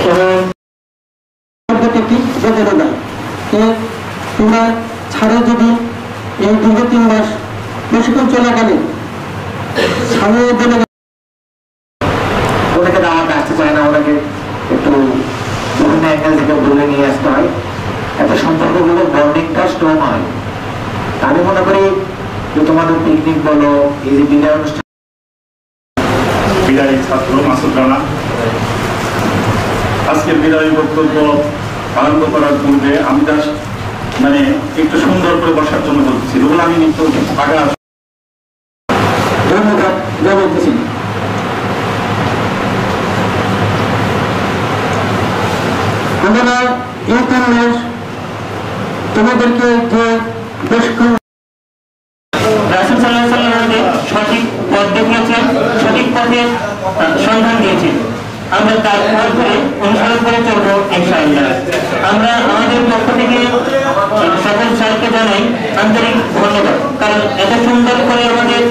এবং পদ্ধতি বোঝানো যায় যে তোমরা ছাড়ে যদি এই দীর্ঘ 3 মাস প্রশিক্ষণ চলাকালীন সামনে বলে ওটাকে দাওয়াত আসতে চায় না, ওটাকে একটু বিভিন্ন অ্যাঙ্গেল থেকে বলে নিয়ে আসতে হয়, এত সম্পর্কগুলো বন্ডিংটা স্ট্রং হয়। আমি মনে করি যে তোমাদের পিকনিক বলো, এই যে বিদায় অনুষ্ঠান, বিদায়ী ছাত্র মাসুদ রানা আজকের বিদায়ী বক্তব্য আরম্ভ করার পূর্বে আমি জাস্ট একটু সুন্দর করে বসার জন্য বলছি, রুহুল আমিন একটু আগে ধন্যবাদ জানাতেছি। আমরা এই 3 মাস তোমাদেরকে যে প্রশিক্ষণ রাসূল সাল্লাল্লাহু আলাইহি ওয়াসাল্লাম সঠিক পথ দেখিয়েছেন, সঠিক পথে সন্ধান দিয়েছেন, আমরা তার পথে অনুসরণ করে চলবো ইনশাআল্লাহ। আমরা আমাদের পক্ষ থেকে সকল স্যারকে জানাই আন্তরিক ধন্যবাদ, কারণ এত সুন্দর করে আমাদের